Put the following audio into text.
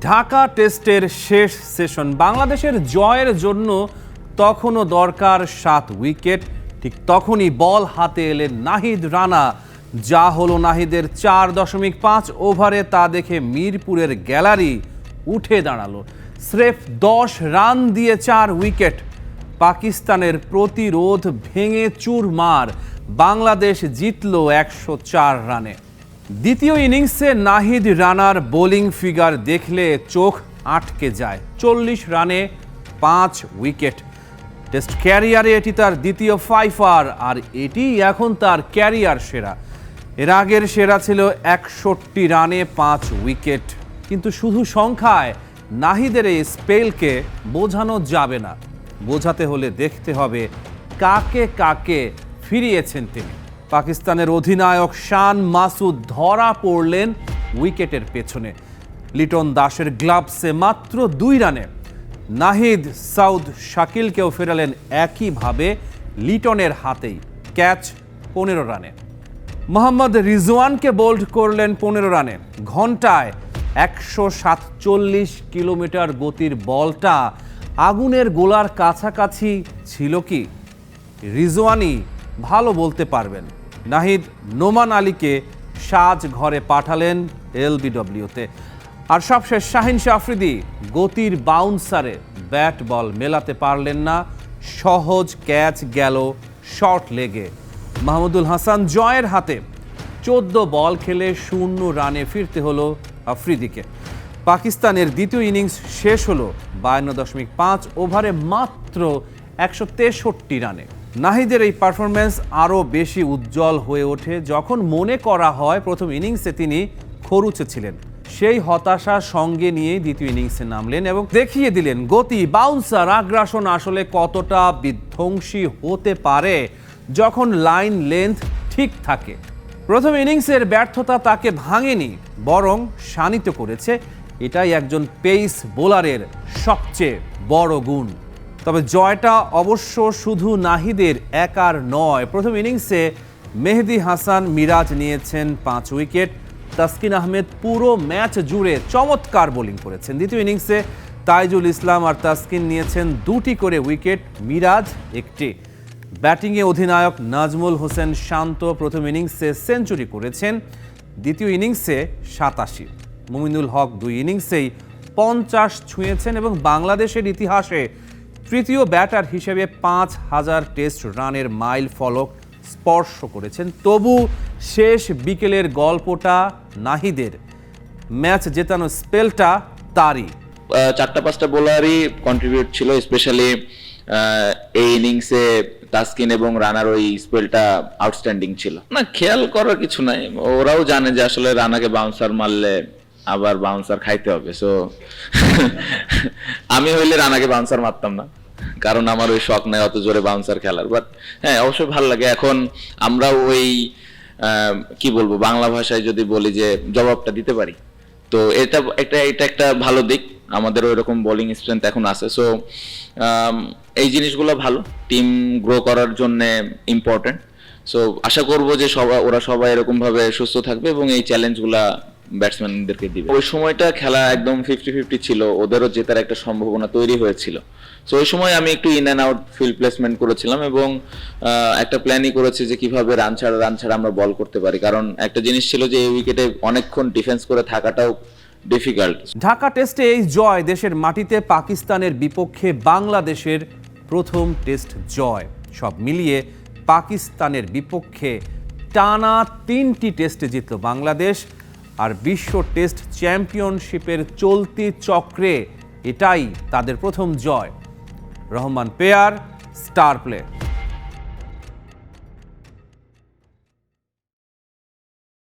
ঢাকা টেস্টের শেষ সেশন বাংলাদেশের জয়ের জন্য তখনও দরকার 7 উইকেট। ঠিক তখনই বল হাতে এলেন নাহিদ রানা। যা হলো নাহিদের 4.5 ওভারে তা দেখে মিরপুরের গ্যালারি উঠে দাঁড়ালো। স্রেফ 10 রান দিয়ে 4 উইকেট। পাকিস্তানের প্রতিরোধ ভেঙে চুরমার। বাংলাদেশ জিতল 104 রানে। দ্বিতীয় ইনিংসে নাহিদ রানার বোলিং ফিগার দেখলে চোখ আটকে যায়। 40 রানে 5 উইকেট। টেস্ট ক্যারিয়ারে এটি তার দ্বিতীয় ফাইফার, আর এটি এখন তার ক্যারিয়ার সেরা। এর আগের সেরা ছিল 61 রানে 5 উইকেট। কিন্তু শুধু সংখ্যায় নাহিদের এই স্পেলকে বোঝানো যাবে না। বোঝাতে হলে দেখতে হবে কাকে কাকে ফিরিয়েছেন তিনি। পাকিস্তানের অধিনায়ক শান মাসুদ ধরা পড়লেন উইকেটের পেছনে। লিটন দাসের গ্লাভসে মাত্র 2 রানে। নাহিদ সাউদ শাকিলকেও ফেরালেন একইভাবে লিটনের হাতেই, ক্যাচ 15 রানে। মোহাম্মদ রিজওয়ানকে বোল্ড করলেন 15 রানে। ঘন্টায় 147 কিলোমিটার গতির বলটা আগুনের গোলার কাছাকাছি ছিল কি? রিজওয়ানি ভালো বলতে পারবেন। নাহিদ নোমান আলীকে সাজ ঘরে পাঠালেন এলবিডব্লিউতে। আর সবশেষ শাহিন আফ্রিদি গতির বাউন্সারে ব্যাট বল মেলাতে পারলেন না। সহজ ক্যাচ গেল শর্ট লেগে। মাহমুদুল হাসান জয়ের হাতে 14 বল খেলে 0 রানে ফিরতে হলো আফ্রিদিকে। পাকিস্তানের দ্বিতীয় ইনিংস শেষ হলো 52.5 ওভারে মাত্র 163 রানে। নাহিদের এই পারফরম্যান্স আরও বেশি উজ্জ্বল হয়ে ওঠে যখন মনে করা হয় প্রথম ইনিংসে তিনি খরুচে ছিলেন। সেই হতাশা সঙ্গে নিয়ে দ্বিতীয় ইনিংসে নামলেন এবং দেখিয়ে দিলেন গতি, বাউন্সার, আগ্রাসন আসলে কতটা বিধ্বংসী হতে পারে যখন লাইন লেন্থ ঠিক থাকে। প্রথম ইনিংসের ব্যর্থতা তাকে ভাঙেনি, বরং শানিত করেছে। এটাই একজন পেস বোলারের সবচেয়ে বড় গুণ। তবে জয়টা অবশ্য শুধু নাহিদের একার নয়। প্রথম ইনিংসে মেহেদি হাসান মিরাজ নিয়েছেন 5 উইকেট। তাসকিন আহমেদ পুরো ম্যাচ জুড়ে চমৎকার বোলিং করেছেন। দ্বিতীয় ইনিংসে তাইজুল ইসলাম আর তাসকিন নিয়েছেন 2টি করে উইকেট, মিরাজ 1টি। ব্যাটিংয়ে অধিনায়ক নাজমুল হোসেন শান্ত প্রথম ইনিংসে সেঞ্চুরি করেছেন। দ্বিতীয় ইনিংসে 87। মুমিনুল হক 2 ইনিংসেই 50 ছুঁয়েছেন এবং বাংলাদেশের ইতিহাসে তৃতীয় ব্যাটার হিসেবে 5000 টেস্ট রানের মাইল ফলক স্পর্শ করেছেন। তবু শেষ বিকেলের গল্পটা নাহিদের, ম্যাচ জেতানো স্পেলটা তারই। 4-5টা বোলারই কন্ট্রিবিউট ছিল, স্পেশালি এই ইনিংসে তাসকিন এবং রানার ওই স্পেলটা আউটস্ট্যান্ডিং ছিল। না, খেয়াল করার কিছু নাই, ওরাও জানে যে আসলে রানাকে বাউন্সার মারলে আবার বাউন্সার খাইতে হবে। সো আমি হইলে রানাকে বাউন্সার মারতাম না, কারণ আমার ওই শখ নাই অত জোরে বাউন্সার খেলার। বাট হ্যাঁ, অবশ্যই ভালো লাগে। এখন আমরা ওই কি বলবো, বাংলা ভাষায় যদি বলি যে জবাবটা দিতে পারি, তো এটা একটা ভালো দিক। আমাদের ওই রকম বোলিং স্ট্রেংথ এখন আছে। সো এই জিনিসগুলো ভালো, টিম গ্রো করার জন্য ইম্পর্টেন্ট। সো আশা করবো যে ওরা সবাই এরকম ভাবে সুস্থ থাকবে এবং এই চ্যালেঞ্জগুলা ব্যাটসম্যানদেরকে দিবে। ওই সময়টা খেলা একদম 50-50 ছিল, ওদেরও জেতার একটা সম্ভাবনা তৈরি হয়েছিল। সো ওই সময় আমি একটু in and out field placement করেছিলাম এবং একটা প্ল্যানই করেছি যে কিভাবে রান ছাড়া আমরা বল করতে পারি। কারণ একটা জিনিস ছিল যে এই উইকেটে অনেকক্ষণ ডিফেন্স করে থাকাটাও ডিফিকাল্ট। ঢাকা টেস্টে এই জয় দেশের মাটিতে পাকিস্তানের বিপক্ষে বাংলাদেশের প্রথম টেস্ট জয়। সব মিলিয়ে পাকিস্তানের বিপক্ষে টানা 3টি টেস্টে জিতল বাংলাদেশ। আর বিশ্ব টেস্ট চ্যাম্পিয়নশিপের চলতি চক্রে এটাই তাদের প্রথম জয়। রহমান পেয়ার, স্টার প্লে।